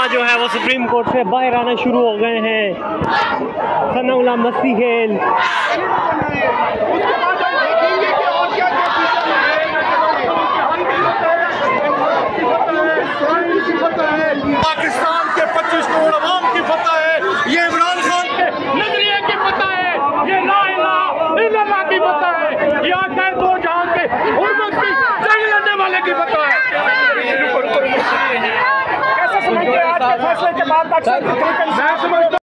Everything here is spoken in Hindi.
जो है वो सुप्रीम कोर्ट से बाहर आना शुरू हो गए हैं। सनाउल्लाह मस्ती खेल पाकिस्तान के 25 करोड़ अवाम की फतह है, ये इमरान खान के नजरिए की फतह है, ये ला इलाहा इल्लल्लाह की फतह है, ये आता है दो जहां के हुर्मत की जंग लड़ने वाले की फतह है। कैसे समझते हैं आज के फैसले के बाद?